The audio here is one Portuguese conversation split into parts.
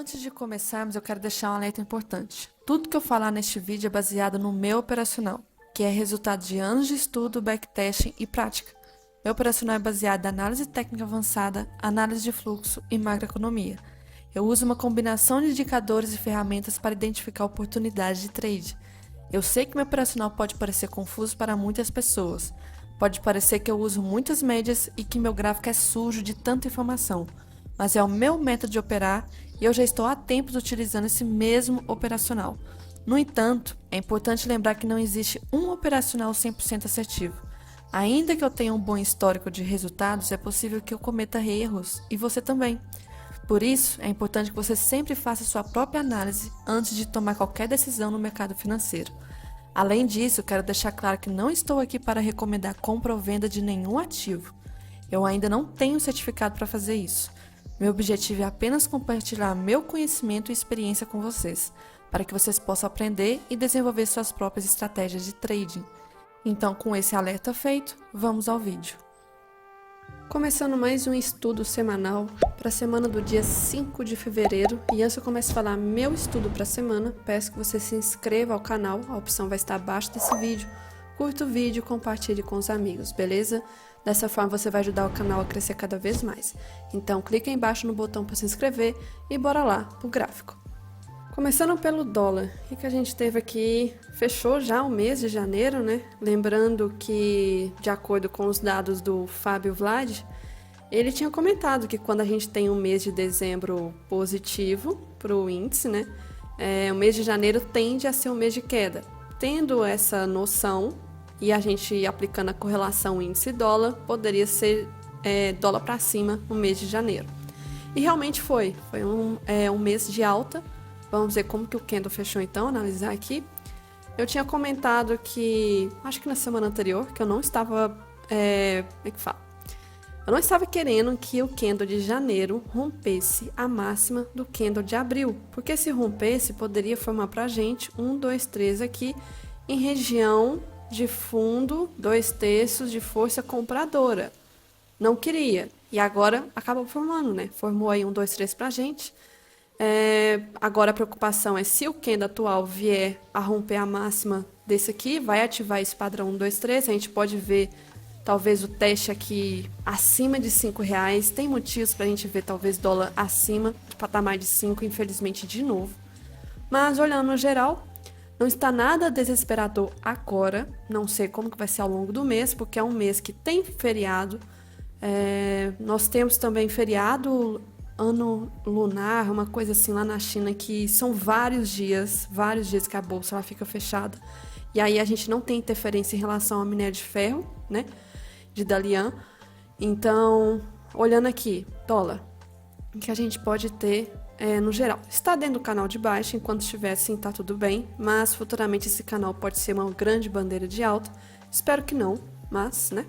Antes de começarmos, eu quero deixar um alerta importante. Tudo que eu falar neste vídeo é baseado no meu operacional, que é resultado de anos de estudo, backtesting e prática. Meu operacional é baseado em análise técnica avançada, análise de fluxo e macroeconomia. Eu uso uma combinação de indicadores e ferramentas para identificar oportunidades de trade. Eu sei que meu operacional pode parecer confuso para muitas pessoas. Pode parecer que eu uso muitas médias e que meu gráfico é sujo de tanta informação, mas é o meu método de operar e eu já estou há tempos utilizando esse mesmo operacional. No entanto, é importante lembrar que não existe um operacional 100% assertivo. Ainda que eu tenha um bom histórico de resultados, é possível que eu cometa erros, e você também. Por isso, é importante que você sempre faça sua própria análise antes de tomar qualquer decisão no mercado financeiro. Além disso, quero deixar claro que não estou aqui para recomendar compra ou venda de nenhum ativo. Eu ainda não tenho certificado para fazer isso. Meu objetivo é apenas compartilhar meu conhecimento e experiência com vocês, para que vocês possam aprender e desenvolver suas próprias estratégias de trading. Então, com esse alerta feito, vamos ao vídeo. Começando mais um estudo semanal para a semana do dia 5 de fevereiro. E antes eu começo a falar meu estudo para a semana, peço que você se inscreva ao canal, a opção vai estar abaixo desse vídeo. Curta o vídeo e compartilhe com os amigos, beleza? Dessa forma você vai ajudar o canal a crescer cada vez mais. Então clica aí embaixo no botão para se inscrever e bora lá pro gráfico. Começando pelo dólar, o que a gente teve aqui? Fechou já o mês de janeiro, né? Lembrando que, de acordo com os dados do Fábio Vlad, ele tinha comentado que quando a gente tem um mês de dezembro positivo para o índice, né? O mês de janeiro tende a ser um mês de queda. Tendo essa noção e a gente aplicando a correlação índice-dólar, poderia ser dólar para cima no mês de janeiro. E realmente foi um mês de alta. Vamos ver como que o candle fechou então, analisar aqui. Eu tinha comentado que, acho que na semana anterior, que eu não estava, Eu não estava querendo que o candle de janeiro rompesse a máxima do candle de abril, porque se rompesse, poderia formar pra gente 1, 2, 3 aqui, em região de fundo, 2/3 de força compradora. Não queria, e agora acabou formando, né? Formou aí 1, 2, 3 pra gente. Agora a preocupação é se o candle atual vier a romper a máxima desse aqui, vai ativar esse padrão 1, 2, 3, a gente pode ver talvez o teste aqui acima de R$5, tem motivos para a gente ver talvez dólar acima do patamar de 5, infelizmente de novo. Mas olhando no geral, não está nada desesperador agora, não sei como que vai ser ao longo do mês, porque é um mês que tem feriado, nós temos também feriado ano lunar, uma coisa assim lá na China, que são vários dias que a bolsa ela fica fechada. E aí a gente não tem interferência em relação ao minério de ferro, né? De Dalian. Então, olhando aqui, dólar, o que a gente pode ter no geral? Está dentro do canal de baixo, enquanto estiver assim tá tudo bem, mas futuramente esse canal pode ser uma grande bandeira de alta. Espero que não, mas, né?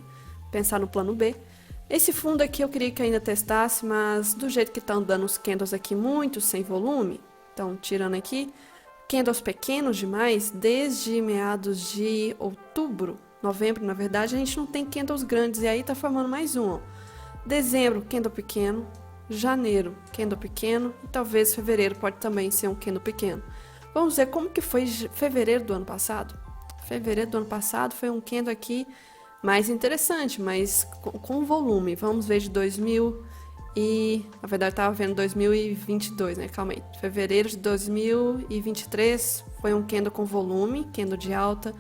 Pensar no plano B. Esse fundo aqui eu queria que ainda testasse, mas do jeito que estão dando os candles aqui muito sem volume, então tirando aqui, candles pequenos demais, desde meados de outubro, novembro na verdade, a gente não tem candles grandes, e aí tá formando mais um, ó. Dezembro, candle pequeno, janeiro, candle pequeno, e talvez fevereiro pode também ser um candle pequeno. Vamos ver como que foi fevereiro do ano passado. Fevereiro do ano passado foi um candle aqui mais interessante, mas com volume. Vamos ver de 2000 e... Na verdade, eu estava vendo 2022, né? Calma aí. Fevereiro de 2023 foi um candle com volume, candle de alta.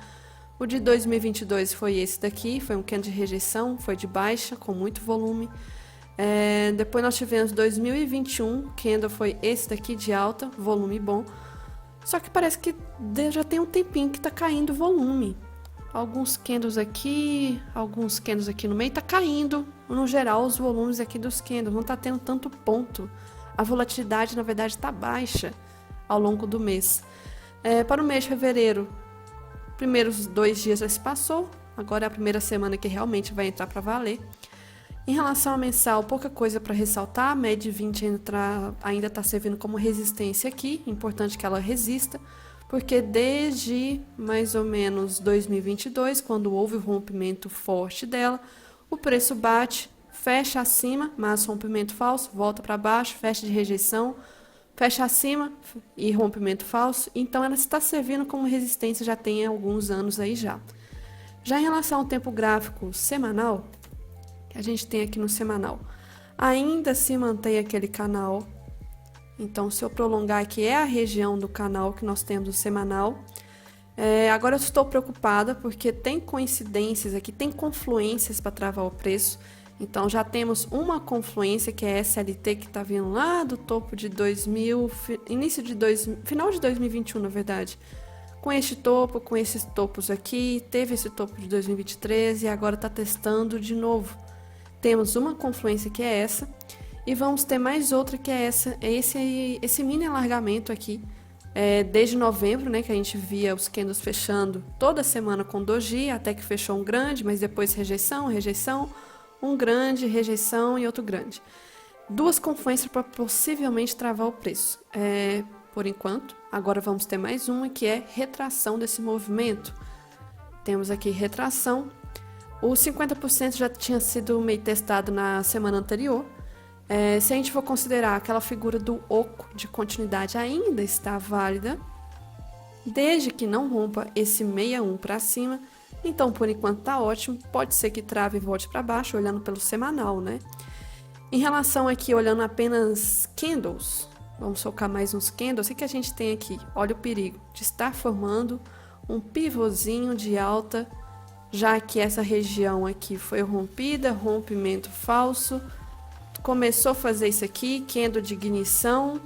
O de 2022 foi esse daqui, foi um candle de rejeição, foi de baixa, com muito volume. Depois nós tivemos 2021, candle foi esse daqui de alta, volume bom. Só que parece que já tem um tempinho que está caindo o volume. Alguns candles aqui no meio, tá caindo, no geral, os volumes aqui dos candles, não tá tendo tanto ponto. A volatilidade, na verdade, tá baixa ao longo do mês. Para o mês de fevereiro, primeiros 2 dias já se passou, agora é a primeira semana que realmente vai entrar para valer. Em relação ao mensal, pouca coisa para ressaltar, a média de 20 ainda está servindo como resistência aqui, importante que ela resista, porque desde mais ou menos 2022, quando houve o rompimento forte dela, o preço bate, fecha acima, mas rompimento falso, volta para baixo, fecha de rejeição, fecha acima e rompimento falso, então ela está servindo como resistência já tem alguns anos aí já. Já em relação ao tempo gráfico semanal, que a gente tem aqui no semanal, ainda se mantém aquele canal. Então, se eu prolongar aqui, é a região do canal que nós temos no semanal. Agora eu estou preocupada porque tem coincidências aqui, tem confluências para travar o preço. Então, já temos uma confluência que é SLT, que está vindo lá do topo de 2000, final de 2021, na verdade. Com este topo, com esses topos aqui, teve esse topo de 2023 e agora está testando de novo. Temos uma confluência que é essa, e vamos ter mais outra que é essa, esse mini alargamento aqui, desde novembro, né, que a gente via os candles fechando toda semana com doji, até que fechou um grande, mas depois rejeição, rejeição, um grande, rejeição e outro grande. Duas confluências para possivelmente travar o preço. Por enquanto, agora vamos ter mais uma que é retração desse movimento. Temos aqui retração. O 50% já tinha sido meio testado na semana anterior. Se a gente for considerar aquela figura do oco de continuidade ainda está válida, desde que não rompa esse 61 para cima, então por enquanto tá ótimo. Pode ser que trave e volte para baixo, olhando pelo semanal, né? Em relação aqui, olhando apenas candles, vamos focar mais nos candles, o que a gente tem aqui? Olha o perigo de estar formando um pivôzinho de alta, já que essa região aqui foi rompida, rompimento falso, começou a fazer isso aqui, candle de ignição,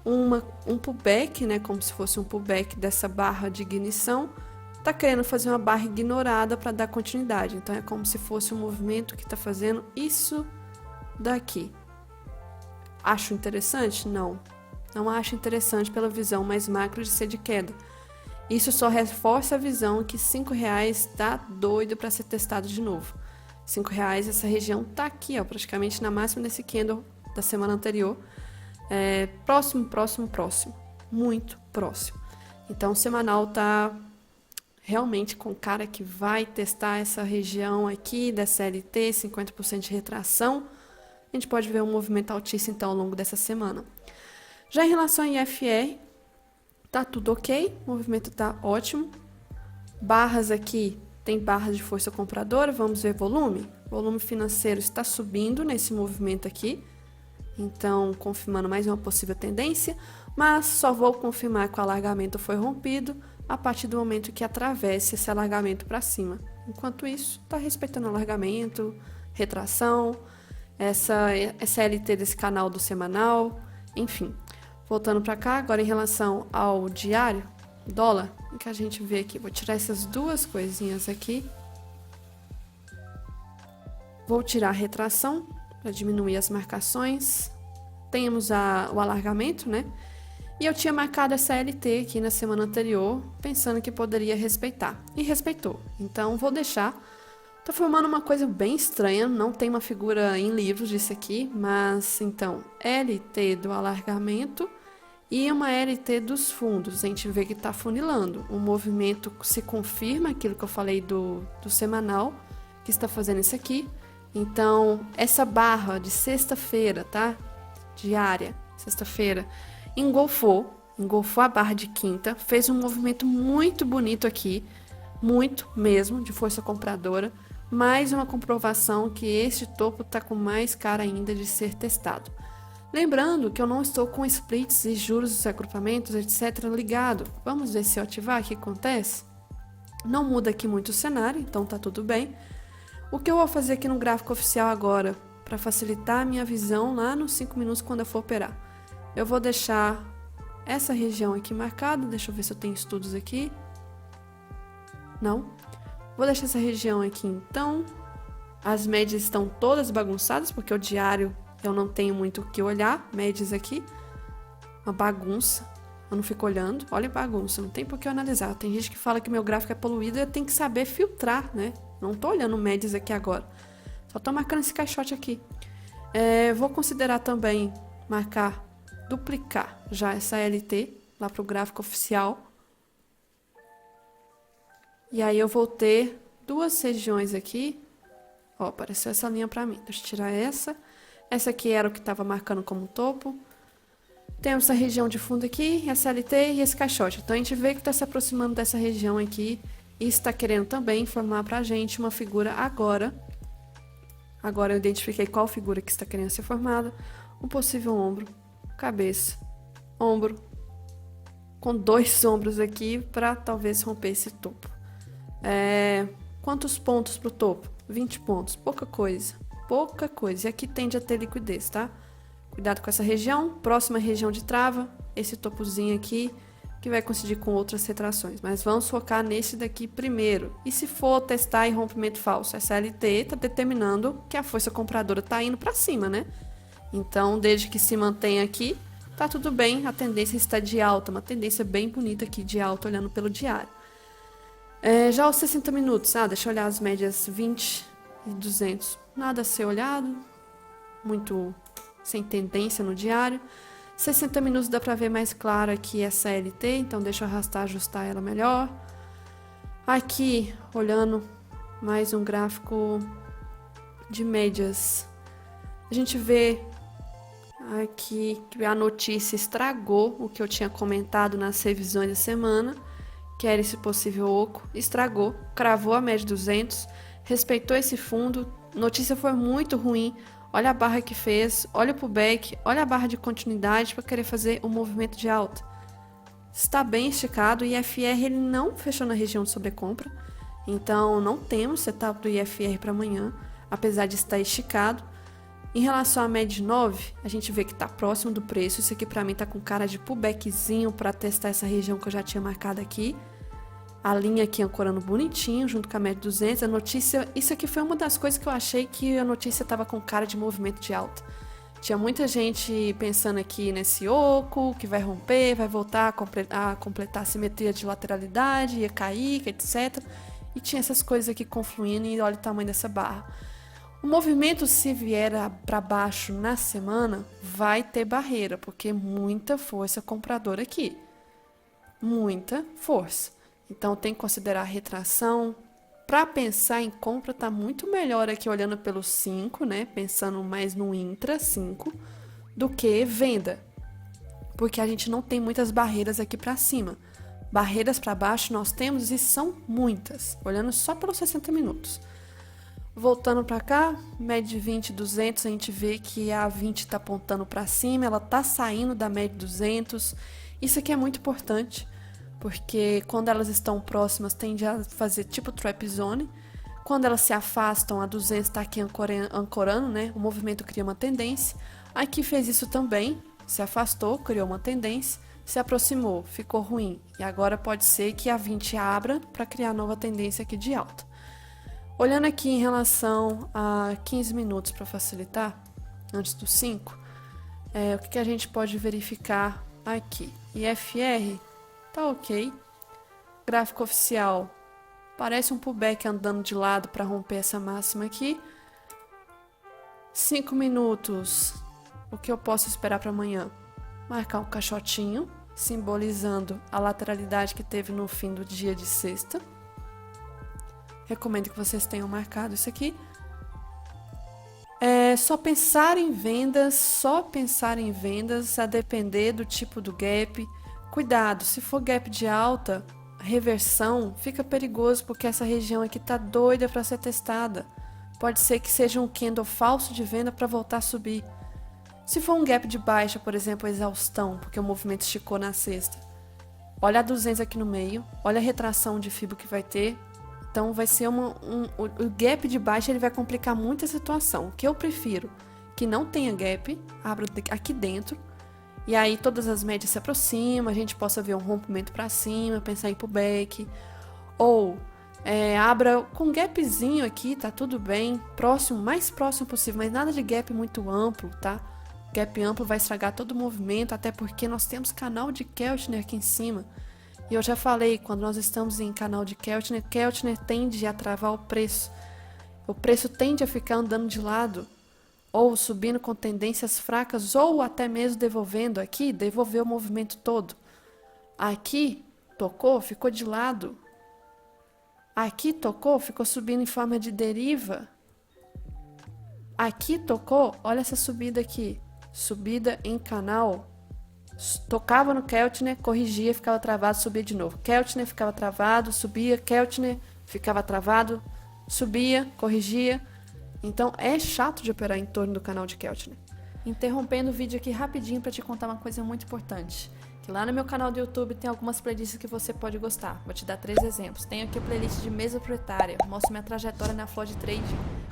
um pullback, né, como se fosse um pullback dessa barra de ignição, tá querendo fazer uma barra ignorada para dar continuidade, então é como se fosse um movimento que está fazendo isso daqui. Acho interessante? Não acho interessante pela visão mais macro de ser de queda. Isso só reforça a visão que R$5 está doido para ser testado de novo. R$5, essa região tá aqui, ó, praticamente na máxima desse candle da semana anterior. Próximo, muito próximo. Então o semanal tá realmente com cara que vai testar essa região aqui da CLT, 50% de retração. A gente pode ver um movimento altíssimo então ao longo dessa semana. Já em relação ao IFR, tá tudo ok, o movimento tá ótimo. Barras aqui, tem barras de força compradora, vamos ver volume. Volume financeiro está subindo nesse movimento aqui, então confirmando mais uma possível tendência, mas só vou confirmar que o alargamento foi rompido a partir do momento que atravesse esse alargamento para cima. Enquanto isso, está respeitando o alargamento, retração, essa LT desse canal do semanal, enfim. Voltando para cá, agora em relação ao diário, dólar, o que a gente vê aqui, vou tirar essas duas coisinhas aqui. Vou tirar a retração para diminuir as marcações. Temos o alargamento, né? E eu tinha marcado essa LT aqui na semana anterior, pensando que poderia respeitar. E respeitou. Então, vou deixar. Tô formando uma coisa bem estranha, não tem uma figura em livros disso aqui, mas então, LT do alargamento e uma LT dos fundos. A gente vê que está funilando. O movimento se confirma, aquilo que eu falei do semanal, que está fazendo isso aqui. Então, essa barra de sexta-feira, tá? Diária, sexta-feira, engolfou a barra de quinta, fez um movimento muito bonito aqui, muito mesmo, de força compradora. Mais uma comprovação que este topo está com mais cara ainda de ser testado. Lembrando que eu não estou com splits e juros dos agrupamentos, etc. ligado. Vamos ver se eu ativar o que acontece. Não muda aqui muito o cenário, então tá tudo bem. O que eu vou fazer aqui no gráfico oficial agora, para facilitar a minha visão lá nos 5 minutos quando eu for operar. Eu vou deixar essa região aqui marcada, deixa eu ver se eu tenho estudos aqui. Não. Vou deixar essa região aqui então. As médias estão todas bagunçadas, porque o diário eu não tenho muito o que olhar. Médias aqui, uma bagunça. Eu não fico olhando, olha a bagunça, não tem por que eu analisar. Tem gente que fala que meu gráfico é poluído e eu tenho que saber filtrar, né? Não tô olhando médias aqui agora. Só tô marcando esse caixote aqui. Vou considerar também duplicar já essa LT lá pro gráfico oficial. E aí eu vou ter duas regiões aqui. Ó, apareceu essa linha para mim. Deixa eu tirar essa. Essa aqui era o que estava marcando como topo. Temos essa região de fundo aqui, essa LT e esse caixote. Então a gente vê que está se aproximando dessa região aqui e está querendo também formar pra gente uma figura agora. Agora eu identifiquei qual figura que está querendo ser formada. Um possível ombro, cabeça, ombro, com 2 ombros aqui para talvez romper esse topo. Quantos pontos para o topo? 20 pontos, pouca coisa. Pouca coisa. E aqui tende a ter liquidez, tá? Cuidado com essa região. Próxima região de trava, esse topozinho aqui, que vai coincidir com outras retrações. Mas vamos focar nesse daqui primeiro. E se for testar em rompimento falso? Essa LT está determinando que a força compradora está indo para cima, né? Então, desde que se mantenha aqui, tá tudo bem. A tendência está de alta, uma tendência bem bonita aqui de alta, olhando pelo diário. Já os 60 minutos, deixa eu olhar as médias 20 e 200. Nada a ser olhado, muito sem tendência no diário. 60 minutos dá para ver mais claro aqui essa LT, então deixa eu arrastar, ajustar ela melhor. Aqui, olhando mais um gráfico de médias, a gente vê aqui que a notícia estragou o que eu tinha comentado nas revisões da semana, que era esse possível oco, estragou, cravou a média 200, respeitou esse fundo, notícia foi muito ruim. Olha a barra que fez, olha o pullback, olha a barra de continuidade para querer fazer um movimento de alta. Está bem esticado, o IFR ele não fechou na região de sobrecompra, então não temos setup do IFR para amanhã, apesar de estar esticado. Em relação à média de 9, a gente vê que está próximo do preço, isso aqui para mim está com cara de pullbackzinho para testar essa região que eu já tinha marcado aqui. A linha aqui ancorando bonitinho, junto com a média 200, a notícia... Isso aqui foi uma das coisas que eu achei que a notícia estava com cara de movimento de alta. Tinha muita gente pensando aqui nesse oco, que vai romper, vai voltar a completar a simetria de lateralidade, ia cair, etc. E tinha essas coisas aqui confluindo e olha o tamanho dessa barra. O movimento, se vier para baixo na semana, vai ter barreira, porque muita força compradora aqui. Muita força. Então, tem que considerar a retração. Para pensar em compra, está muito melhor aqui olhando pelo 5, né? Pensando mais no intra 5, do que venda. Porque a gente não tem muitas barreiras aqui para cima. Barreiras para baixo nós temos e são muitas, olhando só pelos 60 minutos. Voltando para cá, média de 20, 200, a gente vê que a 20 está apontando para cima, ela está saindo da média de 200. Isso aqui é muito importante, porque quando elas estão próximas, tende a fazer tipo trap zone. Quando elas se afastam, a 200 está aqui ancorando, né? O movimento cria uma tendência. Aqui fez isso também, se afastou, criou uma tendência, se aproximou, ficou ruim. E agora pode ser que a 20 abra para criar nova tendência aqui de alta. Olhando aqui em relação a 15 minutos para facilitar, antes do 5, o que a gente pode verificar aqui? IFR tá ok. Gráfico oficial parece um pullback andando de lado para romper essa máxima aqui. 5 minutos, o que eu posso esperar para amanhã? Marcar um caixotinho, simbolizando a lateralidade que teve no fim do dia de sexta. Recomendo que vocês tenham marcado isso aqui. Só pensar em vendas, a depender do tipo do gap. Cuidado, se for gap de alta, reversão, fica perigoso porque essa região aqui tá doida para ser testada. Pode ser que seja um candle falso de venda para voltar a subir. Se for um gap de baixa, por exemplo, exaustão, porque o movimento esticou na sexta. Olha a 200 aqui no meio, olha a retração de Fibo que vai ter. Então vai ser o gap de baixa ele vai complicar muito a situação. O que eu prefiro que não tenha gap, abra aqui dentro, e aí todas as médias se aproximam, a gente possa ver um rompimento para cima, pensar em pullback, ou abra com gapzinho aqui, tá tudo bem, mais próximo possível, mas nada de gap muito amplo, tá? Gap amplo vai estragar todo o movimento, até porque nós temos canal de Keltner aqui em cima. E eu já falei, quando nós estamos em canal de Keltner tende a travar o preço. O preço tende a ficar andando de lado, ou subindo com tendências fracas, ou até mesmo devolvendo aqui, devolver o movimento todo. Aqui, tocou, ficou de lado. Aqui, tocou, ficou subindo em forma de deriva. Aqui, tocou, olha essa subida aqui. Subida em canal tocava no Keltner, corrigia, ficava travado, subia de novo. Keltner ficava travado, subia, Keltner ficava travado, subia, corrigia. Então é chato de operar em torno do canal de Keltner. Interrompendo o vídeo aqui rapidinho para te contar uma coisa muito importante. Que lá no meu canal do YouTube tem algumas playlists que você pode gostar. Vou te dar 3 exemplos. Tenho aqui a playlist de mesa proprietária, mostro minha trajetória na floor de trade,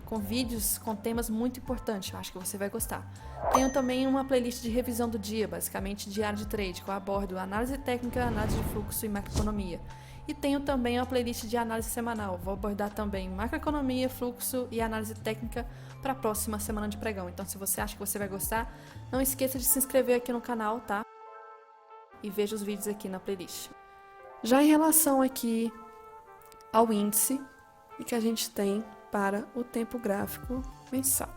com vídeos com temas muito importantes, acho que você vai gostar. Tenho também uma playlist de revisão do dia, basicamente diário de trade, que eu abordo análise técnica, análise de fluxo e macroeconomia. E tenho também uma playlist de análise semanal, vou abordar também macroeconomia, fluxo e análise técnica para a próxima semana de pregão. Então, se você acha que você vai gostar, não esqueça de se inscrever aqui no canal, tá? E veja os vídeos aqui na playlist. Já em relação aqui ao índice que a gente tem para o tempo gráfico mensal.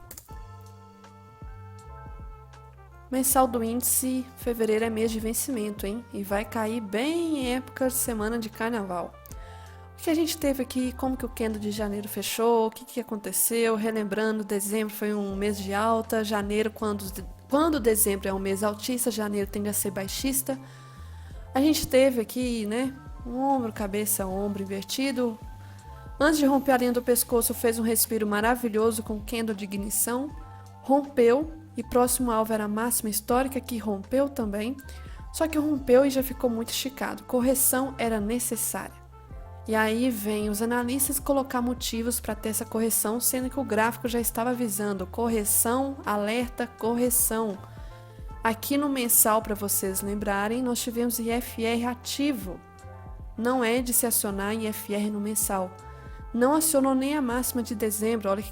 Mensal do índice, fevereiro é mês de vencimento, hein? E vai cair bem em época de semana de carnaval. O que a gente teve aqui, como que o candle de janeiro fechou, o que aconteceu, relembrando, dezembro foi um mês de alta, janeiro, quando dezembro é um mês altista, janeiro tende a ser baixista. A gente teve aqui, né, um ombro, cabeça, ombro invertido. Antes de romper a linha do pescoço, fez um respiro maravilhoso com candle de ignição, rompeu, e próximo alvo era a máxima histórica, que rompeu também, só que rompeu e já ficou muito esticado. Correção era necessária. E aí vem os analistas colocar motivos para ter essa correção, sendo que o gráfico já estava avisando correção, alerta, correção. Aqui no mensal, para vocês lembrarem, nós tivemos IFR ativo. Não é de se acionar IFR no mensal. Não acionou nem a máxima de dezembro. Olha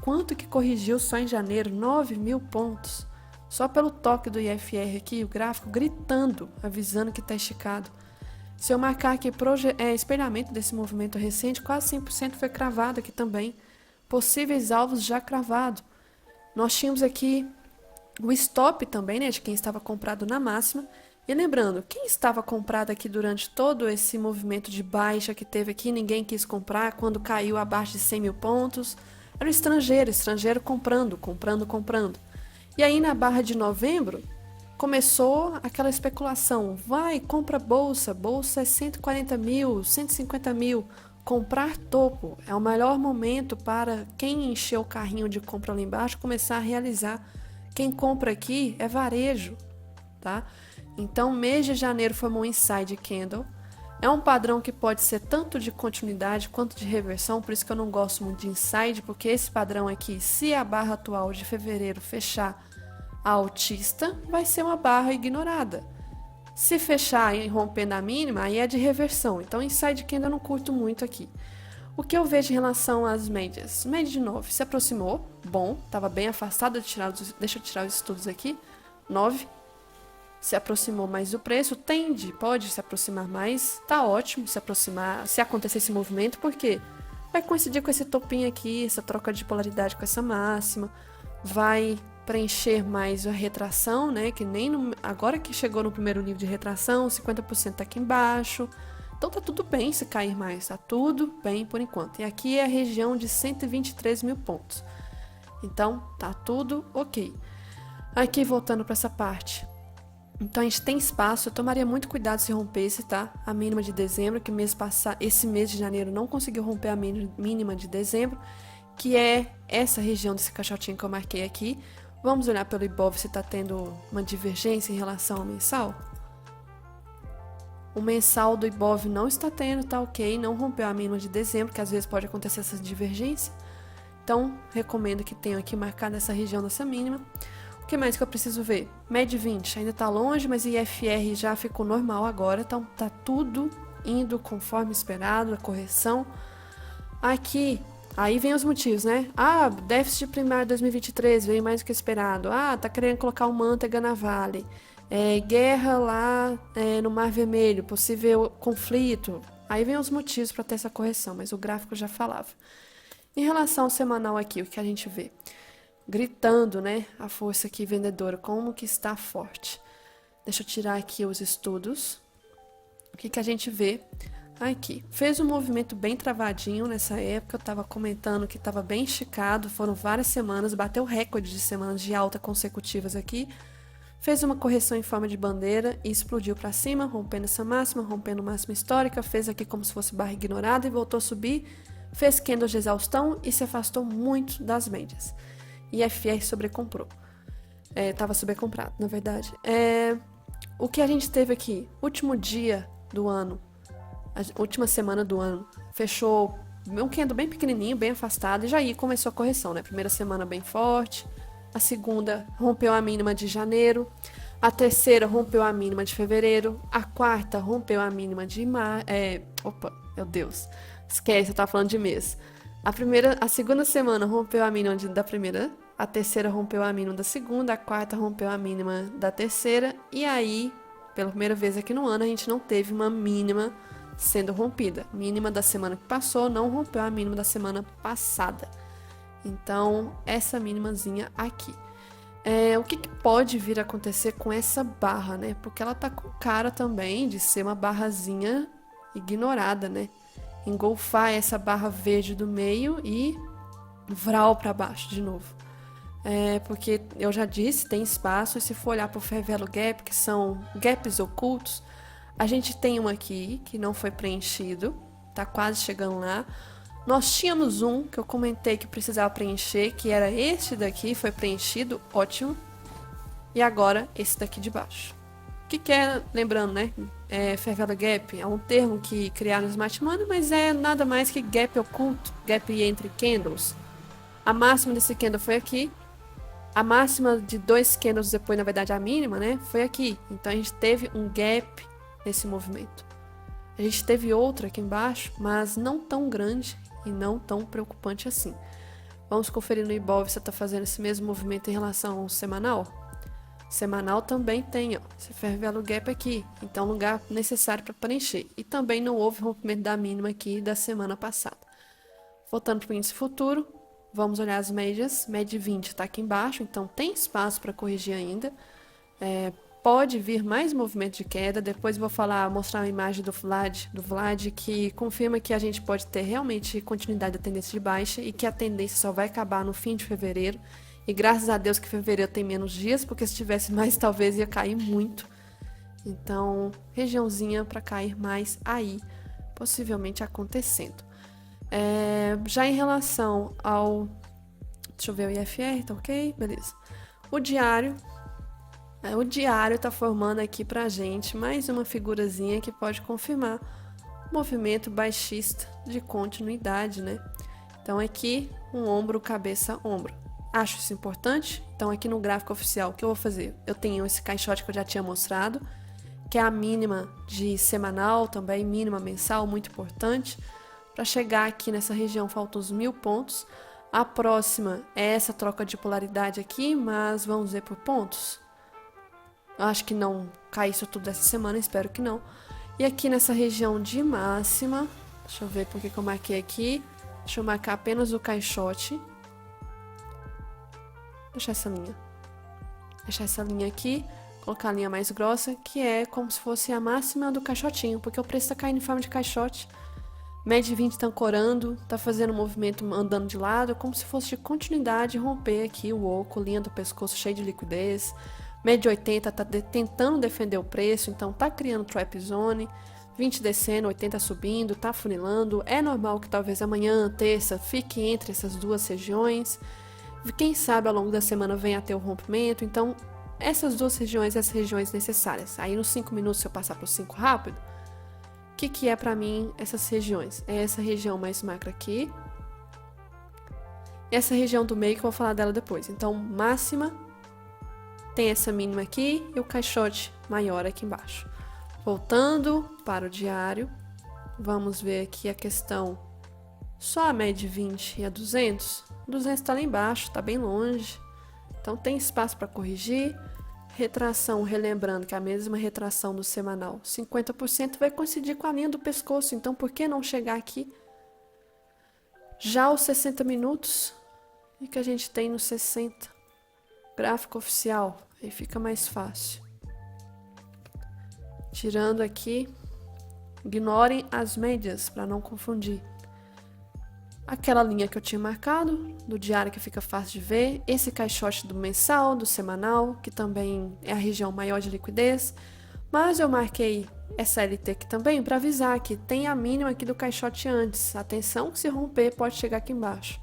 quanto que corrigiu só em janeiro, 9.000 pontos. Só pelo toque do IFR aqui, o gráfico gritando, avisando que está esticado. Se eu marcar aqui espelhamento desse movimento recente, quase 100% foi cravado aqui também. Possíveis alvos já cravado. Nós tínhamos aqui o stop também, né, de quem estava comprado na máxima. E lembrando, quem estava comprado aqui durante todo esse movimento de baixa que teve aqui, ninguém quis comprar, quando caiu abaixo de 100.000 pontos, era o estrangeiro comprando. E aí na barra de novembro, começou aquela especulação, vai, compra bolsa é 140 mil, 150 mil, comprar topo, é o melhor momento para quem encheu o carrinho de compra lá embaixo, começar a realizar. Quem compra aqui é varejo, tá? Então, mês de janeiro foi um inside candle. É um padrão que pode ser tanto de continuidade quanto de reversão, por isso que eu não gosto muito de inside, porque esse padrão aqui, se a barra atual de fevereiro fechar altista, vai ser uma barra ignorada. Se fechar e romper na mínima, aí é de reversão. Então, inside candle eu não curto muito aqui. O que eu vejo em relação às médias? Média de 9 se aproximou, bom, estava bem afastado de tirar deixa eu tirar os estudos aqui. 9 se aproximou mais do preço, pode se aproximar mais, tá ótimo se aproximar, se acontecer esse movimento, porque vai coincidir com esse topinho aqui, essa troca de polaridade com essa máxima, vai preencher mais a retração, né, que nem agora que chegou no primeiro nível de retração, 50% tá aqui embaixo, então tá tudo bem se cair mais, tá tudo bem por enquanto, e aqui é a região de 123.000 pontos, então tá tudo ok. Aqui voltando para essa parte, então a gente tem espaço, eu tomaria muito cuidado se rompesse, tá? A mínima de dezembro, que esse mês de janeiro não conseguiu romper a mínima de dezembro, que é essa região desse caixotinho que eu marquei aqui. Vamos olhar pelo Ibov se está tendo uma divergência em relação ao mensal. O mensal do Ibov não está tendo, tá ok, não rompeu a mínima de dezembro, que às vezes pode acontecer essa divergência. Então, recomendo que tenham aqui marcado essa região dessa mínima. O que mais que eu preciso ver? MED 20 ainda está longe, mas IFR já ficou normal agora, então tá tudo indo conforme esperado, a correção. Aqui, aí vem os motivos, né? Ah, déficit primário 2023 veio mais do que esperado. Ah, tá querendo colocar um manteiga na Vale. Guerra lá no Mar Vermelho, possível conflito. Aí vem os motivos para ter essa correção, mas o gráfico já falava. Em relação ao semanal aqui, o que a gente vê? Gritando, né, a força aqui vendedora, como que está forte. Deixa eu tirar aqui os estudos. O que a gente vê aqui? Fez um movimento bem travadinho nessa época, eu estava comentando que estava bem esticado, foram várias semanas, bateu recorde de semanas de alta consecutivas aqui. fez uma correção em forma de bandeira e explodiu para cima, rompendo essa máxima, rompendo máxima histórica, fez aqui como se fosse barra ignorada e voltou a subir, fez candle de exaustão e se afastou muito das médias. E FR sobrecomprou. Estava sobrecomprado, na verdade. O que a gente teve aqui, último dia do ano, a última semana do ano, fechou um candle bem pequenininho, bem afastado, e já aí começou a correção, né? Primeira semana bem forte, a segunda rompeu a mínima de janeiro, a terceira rompeu a mínima de fevereiro, a quarta rompeu a mínima de opa, meu Deus, esquece, eu tava falando de mês. A segunda semana rompeu a mínima da primeira, a terceira rompeu a mínima da segunda, a quarta rompeu a mínima da terceira, e aí, pela primeira vez aqui no ano, a gente não teve uma mínima sendo rompida. Mínima da semana que passou não rompeu a mínima da semana passada. Então, essa mínimazinha aqui. O que pode vir a acontecer com essa barra, né? Porque ela tá com cara também de ser uma barrazinha ignorada, né? Engolfar essa barra verde do meio e vral para baixo de novo. Porque eu já disse, tem espaço, e se for olhar para o Fair Value Gap, que são gaps ocultos, a gente tem um aqui que não foi preenchido, tá quase chegando lá. Nós tínhamos um que eu comentei que precisava preencher, que era este daqui, foi preenchido, ótimo. E agora esse daqui de baixo. O que é, lembrando, né? Fair Value Gap é um termo que criaram no Smart Money, mas é nada mais que gap oculto, gap entre candles. A máxima desse candle foi aqui. A máxima de 2 candles depois, na verdade a mínima, né? Foi aqui. Então a gente teve um gap nesse movimento. A gente teve outra aqui embaixo, mas não tão grande e não tão preocupante assim. Vamos conferir no Ibov se está fazendo esse mesmo movimento em relação ao semanal. Semanal também tem, ó, esse Fair Value Gap aqui, então lugar necessário para preencher. E também não houve rompimento da mínima aqui da semana passada. Voltando para o índice futuro, vamos olhar as médias. Média 20 está aqui embaixo, então tem espaço para corrigir ainda. Pode vir mais movimento de queda. Depois vou mostrar uma imagem do Vlad, que confirma que a gente pode ter realmente continuidade da tendência de baixa e que a tendência só vai acabar no fim de fevereiro. E graças a Deus que fevereiro tem menos dias, porque se tivesse mais talvez ia cair muito. Então, regiãozinha para cair mais aí, possivelmente acontecendo. Já em relação ao... Deixa eu ver o IFR, tá ok? Beleza. O diário tá formando aqui pra gente mais uma figurazinha que pode confirmar o movimento baixista de continuidade, né? Então aqui, um ombro, cabeça, ombro. Acho isso importante. Então aqui no gráfico oficial, o que eu vou fazer? Eu tenho esse caixote que eu já tinha mostrado, que é a mínima de semanal, também mínima mensal, muito importante. Para chegar aqui nessa região faltam uns 1000 pontos. A próxima é essa troca de polaridade aqui, mas vamos ver por pontos. Eu acho que não cai isso tudo essa semana, espero que não. E aqui nessa região de máxima, deixa eu ver porque que eu marquei aqui. Deixa eu marcar apenas o caixote. Deixar essa linha aqui, colocar a linha mais grossa, que é como se fosse a máxima do caixotinho, porque o preço está caindo em forma de caixote. Média 20 tá ancorando, tá fazendo um movimento andando de lado, como se fosse de continuidade, romper aqui o oco, linha do pescoço cheia de liquidez. Média 80 tá tentando defender o preço, então tá criando trap zone. 20 descendo, 80 subindo, tá funilando. É normal que talvez amanhã, terça, fique entre essas duas regiões. Quem sabe ao longo da semana venha a ter o rompimento. Então, essas duas regiões, as regiões necessárias. Aí nos 5 minutos, se eu passar para os 5 rápido, o que é para mim essas regiões? É essa região mais macro aqui. E essa região do meio que eu vou falar dela depois. Então, máxima, tem essa mínima aqui e o caixote maior aqui embaixo. Voltando para o diário, vamos ver aqui a questão. Só a média 20 e a 200. 200 está lá embaixo, está bem longe. Então tem espaço para corrigir. Retração, relembrando que a mesma retração do semanal, 50% vai coincidir com a linha do pescoço. Então por que não chegar aqui? Já os 60 minutos, e que a gente tem no 60. Gráfico oficial, aí fica mais fácil. Tirando aqui, ignorem as médias para não confundir. aquela linha que eu tinha marcado, do diário que fica fácil de ver, esse caixote do mensal, do semanal, que também é a região maior de liquidez, mas eu marquei essa LT aqui também para avisar que tem a mínima aqui do caixote antes. Atenção que se romper pode chegar aqui embaixo.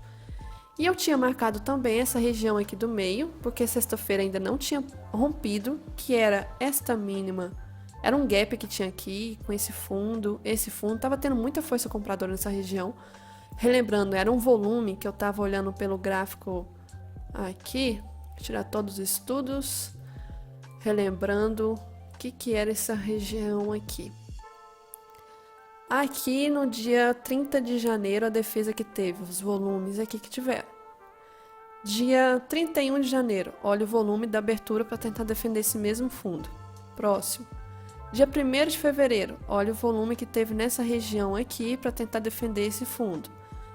E eu tinha marcado também essa região aqui do meio, porque sexta-feira ainda não tinha rompido, que era esta mínima. Era um gap que tinha aqui, com esse fundo estava tendo muita força compradora nessa região. Relembrando, era um volume que eu estava olhando pelo gráfico aqui, vou tirar todos os estudos, relembrando o que era essa região aqui. Aqui no dia 30 de janeiro, a defesa que teve, os volumes aqui que tiveram. Dia 31 de janeiro, olha o volume da abertura para tentar defender esse mesmo fundo. Próximo. Dia 1º de fevereiro, olha o volume que teve nessa região aqui para tentar defender esse fundo.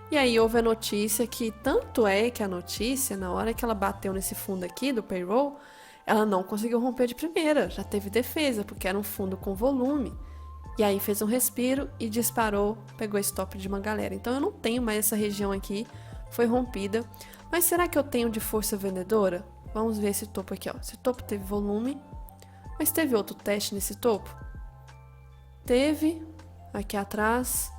E aí houve a notícia que, tanto é que a notícia, na hora que ela bateu nesse fundo aqui do payroll, ela não conseguiu romper de primeira, já teve defesa, porque era um fundo com volume. E aí fez um respiro e disparou, pegou stop de uma galera. Então eu não tenho mais essa região aqui, foi rompida. Mas será que eu tenho de força vendedora? Vamos ver esse topo aqui, ó. Esse topo teve volume, mas teve outro teste nesse topo? Teve, aqui atrás,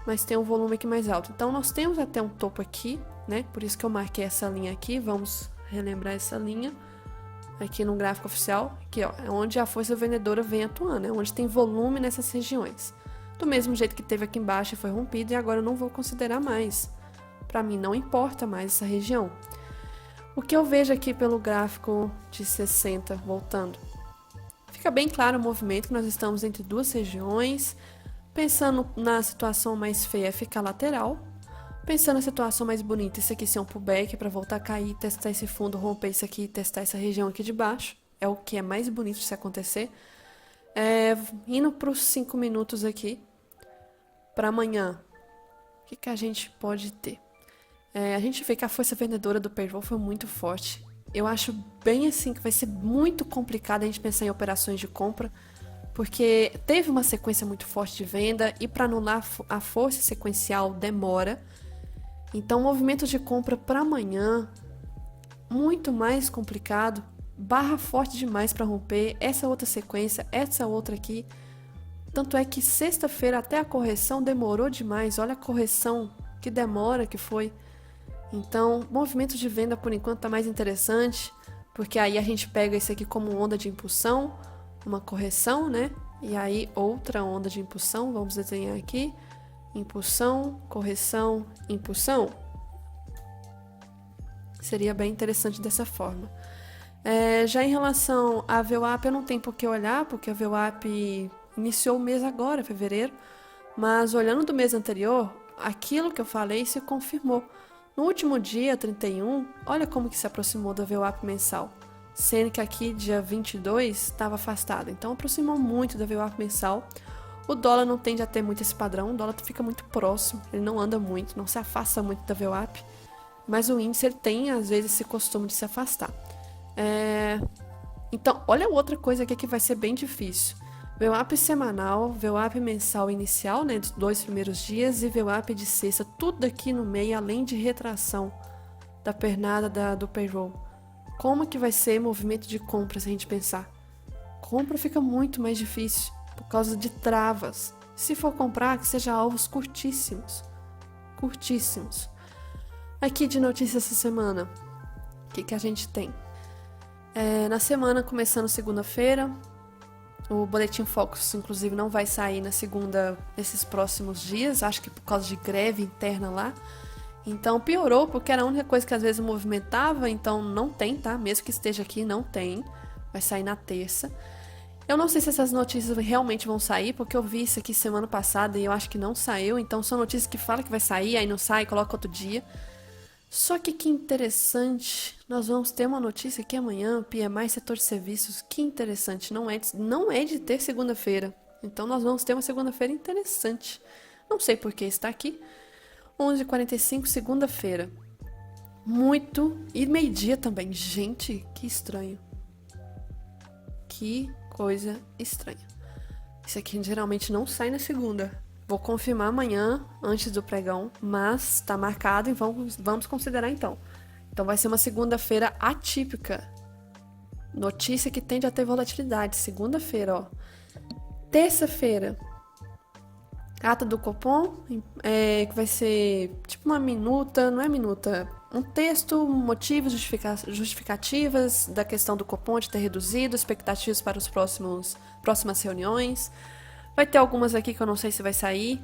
mas tem um volume aqui mais alto. Então nós temos até um topo aqui, né? Por isso que eu marquei essa linha aqui, vamos relembrar essa linha. Aqui no gráfico oficial, aqui ó, é onde a força vendedora vem atuando, é onde tem volume nessas regiões. Do mesmo jeito que teve aqui embaixo e foi rompido, e agora eu não vou considerar mais. Para mim não importa mais essa região. O que eu vejo aqui pelo gráfico de 60, voltando, fica bem claro o movimento que nós estamos entre duas regiões. Pensando na situação mais feia, fica lateral. Pensando na situação mais bonita, isso aqui ser um pullback para voltar a cair, testar esse fundo, romper isso aqui e testar essa região aqui de baixo. É o que é mais bonito de se acontecer. Indo para os 5 minutos aqui, para amanhã, o que a gente pode ter? A gente vê que a força vendedora do payroll foi muito forte. Eu acho bem assim que vai ser muito complicado a gente pensar em operações de compra, porque teve uma sequência muito forte de venda e para anular a força sequencial demora. Então, movimento de compra para amanhã, muito mais complicado, barra forte demais para romper, essa outra sequência, essa outra aqui. Tanto é que sexta-feira até a correção demorou demais, olha a correção, que demora que foi. Então, movimento de venda por enquanto está mais interessante, porque aí a gente pega isso aqui como onda de impulsão, uma correção, né? E aí outra onda de impulsão, vamos desenhar aqui. Impulsão, correção, impulsão. Seria bem interessante dessa forma. Já em relação à VWAP, eu não tenho por que olhar, porque a VWAP iniciou o mês agora, fevereiro. Mas olhando do mês anterior, aquilo que eu falei se confirmou. No último dia, 31, olha como que se aproximou da VWAP mensal. Sendo que aqui, dia 22, estava afastado. Então, aproximou muito da VWAP mensal. O dólar não tende a ter muito esse padrão, o dólar fica muito próximo, ele não anda muito, não se afasta muito da VWAP, mas o índice ele tem, às vezes, esse costume de se afastar. Então, olha outra coisa aqui que vai ser bem difícil. VWAP semanal, VWAP mensal inicial, né, dos 2 primeiros dias, e VWAP de sexta, tudo aqui no meio, além de retração da pernada do payroll. Como que vai ser movimento de compra, se a gente pensar? Compra fica muito mais difícil, por causa de travas. Se for comprar, que seja alvos curtíssimos. Curtíssimos. Aqui de notícia essa semana, o que a gente tem? Na semana, começando segunda-feira, o Boletim Focus, inclusive, não vai sair na segunda, nesses próximos dias, acho que por causa de greve interna lá. Então piorou, porque era a única coisa que às vezes movimentava, então não tem, tá? Mesmo que esteja aqui, não tem. Vai sair na terça. Eu não sei se essas notícias realmente vão sair, porque eu vi isso aqui semana passada e eu acho que não saiu. Então são notícias que falam que vai sair, aí não sai, coloca outro dia. Só que interessante, nós vamos ter uma notícia aqui amanhã, PMI setor de serviços, que interessante, não é de ter segunda-feira. Então nós vamos ter uma segunda-feira interessante. Não sei por que está aqui. 11h45, segunda-feira. Muito, e meio-dia também. Gente, que estranho. Que coisa estranha. Isso aqui geralmente não sai na segunda. Vou confirmar amanhã, antes do pregão, mas tá marcado e vamos considerar então. Então vai ser uma segunda-feira atípica. Notícia que tende a ter volatilidade. Segunda-feira, ó. Terça-feira, ata do Copom, que vai ser tipo uma minuta, não é minuta, um texto, motivos, justificativas da questão do Copom de ter reduzido, expectativas para os próximas reuniões. Vai ter algumas aqui que eu não sei se vai sair.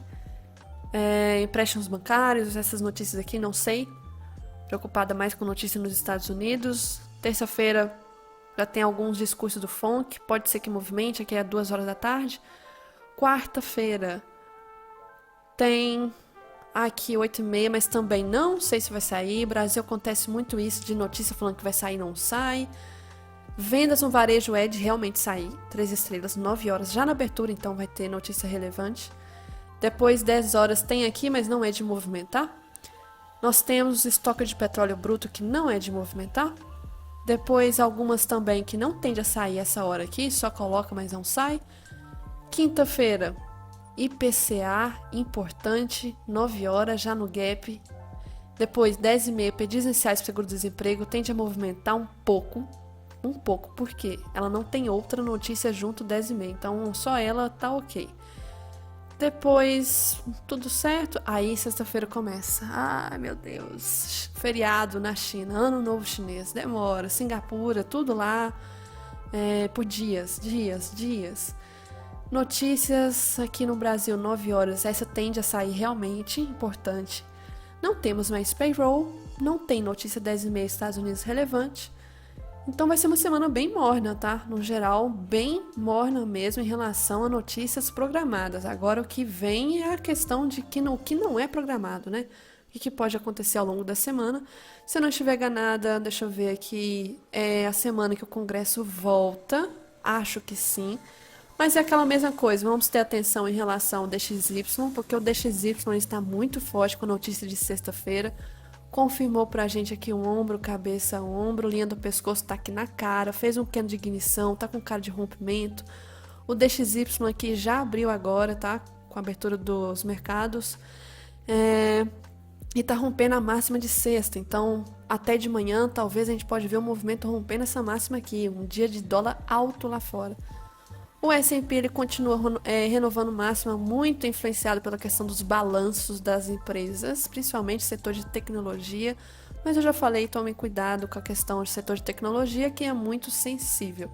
Empréstimos bancários, essas notícias aqui, não sei. Preocupada mais com notícias nos Estados Unidos. Terça-feira já tem alguns discursos do FONC, pode ser que movimente, aqui é 2 horas da tarde. Quarta-feira tem aqui 8h30, mas também não sei se vai sair. Brasil acontece muito isso de notícia falando que vai sair e não sai. Vendas no varejo é de realmente sair. 3 estrelas, 9 horas, já na abertura, então vai ter notícia relevante. Depois, 10 horas, tem aqui, mas não é de movimentar. Nós temos estoque de petróleo bruto, que não é de movimentar. Depois, algumas também que não tende a sair essa hora aqui, só coloca, mas não sai. Quinta-feira, IPCA, importante, 9 horas, já no gap. Depois, 10h30, pedidos iniciais para seguro-desemprego, tende a movimentar um pouco, porque ela não tem outra notícia junto 10h30, então só ela tá ok. Depois, tudo certo, aí sexta-feira começa. Ai, meu Deus, feriado na China, ano novo chinês, demora, Singapura, tudo lá, por dias. Notícias aqui no Brasil, 9 horas, essa tende a sair realmente importante. Não temos mais payroll, não tem notícia 10h30 Estados Unidos relevante. Então vai ser uma semana bem morna, tá? No geral, bem morna mesmo em relação a notícias programadas. Agora o que vem é a questão de que não é programado, né? O que pode acontecer ao longo da semana. Se eu não estiver enganada, deixa eu ver aqui, é a semana que o Congresso volta, acho que sim. Mas é aquela mesma coisa, vamos ter atenção em relação ao DXY, porque o DXY está muito forte com a notícia de sexta-feira. Confirmou pra gente aqui um ombro, cabeça, ombro, linha do pescoço tá aqui na cara, fez um pequeno de ignição, tá com cara de rompimento. O DXY aqui já abriu agora, tá? Com a abertura dos mercados. E tá rompendo a máxima de sexta, então até de manhã talvez a gente pode ver o movimento rompendo essa máxima aqui, um dia de dólar alto lá fora. O S&P ele continua renovando máxima, muito influenciado pela questão dos balanços das empresas, principalmente setor de tecnologia, mas eu já falei, tomem cuidado com a questão do setor de tecnologia, que é muito sensível.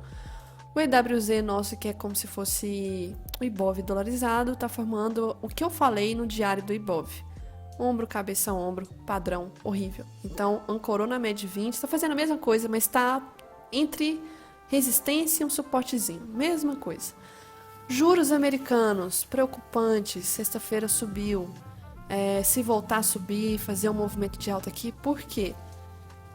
O EWZ nosso, que é como se fosse o Ibov dolarizado, está formando o que eu falei no diário do Ibov. Ombro, cabeça, ombro, padrão, horrível. Então, ancorou na média 20, está fazendo a mesma coisa, mas está entre resistência e um suportezinho, mesma coisa. Juros americanos, preocupantes, sexta-feira subiu. Se voltar a subir, fazer um movimento de alta aqui, por quê?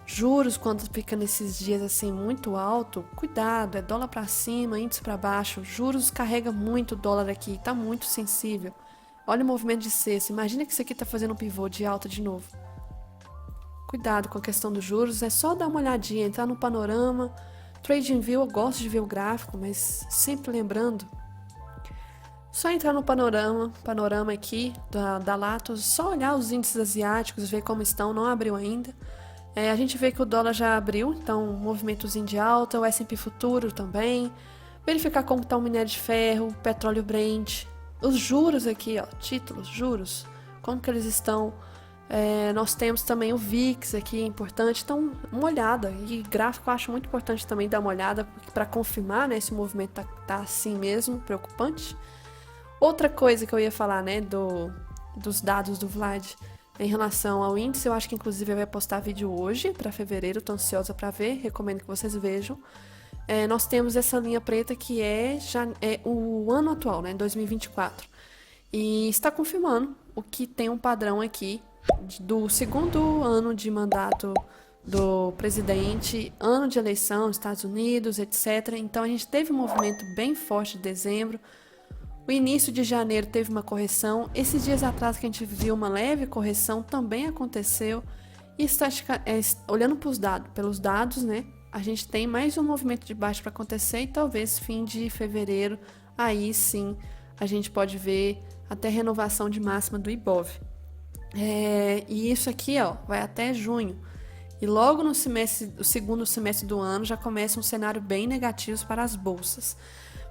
Juros, quando fica nesses dias assim muito alto, cuidado, é dólar para cima, índice para baixo. Juros carrega muito dólar aqui, tá muito sensível. Olha o movimento de sexta, imagina que isso aqui tá fazendo um pivô de alta de novo. Cuidado com a questão dos juros, é só dar uma olhadinha, entrar no panorama. TradingView, eu gosto de ver o gráfico, mas sempre lembrando, só entrar no panorama aqui da Latos, só olhar os índices asiáticos, ver como estão, não abriu ainda. A gente vê que o dólar já abriu, então movimentozinho de alta, o S&P futuro também. Verificar como está o minério de ferro, petróleo Brent, os juros aqui, ó, títulos, juros, como que eles estão. Nós temos também o VIX aqui, importante, então uma olhada, e gráfico eu acho muito importante também dar uma olhada para confirmar, né, se o movimento tá assim mesmo, preocupante. Outra coisa que eu ia falar, né, dos dados do Vlad em relação ao índice, eu acho que inclusive ele vai postar vídeo hoje para fevereiro, tô ansiosa para ver, recomendo que vocês vejam. Nós temos essa linha preta que é o ano atual, né, 2024, e está confirmando o que tem um padrão aqui do segundo ano de mandato do presidente, ano de eleição nos Estados Unidos, etc. Então a gente teve um movimento bem forte de dezembro. O início de janeiro teve uma correção. Esses dias atrás que a gente viu uma leve correção também aconteceu. E olhando pelos dados, né? A gente tem mais um movimento de baixo para acontecer e talvez fim de fevereiro, aí sim a gente pode ver até renovação de máxima do Ibov. E isso aqui, ó, vai até junho. E logo no segundo semestre do ano já começa um cenário bem negativo para as bolsas.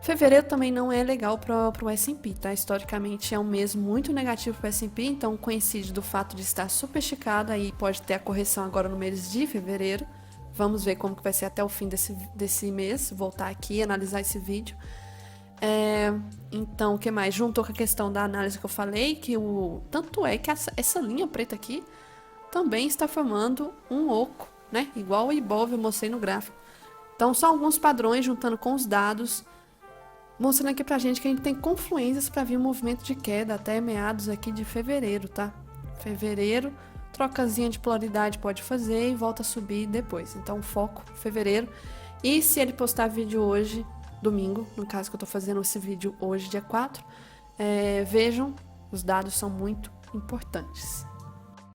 Fevereiro também não é legal para o S&P, tá? Historicamente é um mês muito negativo para o S&P, então coincide do fato de estar super esticado, aí pode ter a correção agora no mês de fevereiro. Vamos ver como que vai ser até o fim desse mês, voltar aqui e analisar esse vídeo. Então, o que mais? Juntou com a questão da análise que eu falei, tanto é que essa linha preta aqui também está formando um oco, né? Igual o Ibov eu mostrei no gráfico. Então, são alguns padrões juntando com os dados, mostrando aqui pra gente que a gente tem confluências para vir um movimento de queda até meados aqui de fevereiro, tá? Fevereiro, trocazinha de polaridade pode fazer e volta a subir depois. Então, foco, fevereiro. E se ele postar vídeo hoje, domingo, no caso que eu tô fazendo esse vídeo hoje, dia 4, vejam, os dados são muito importantes.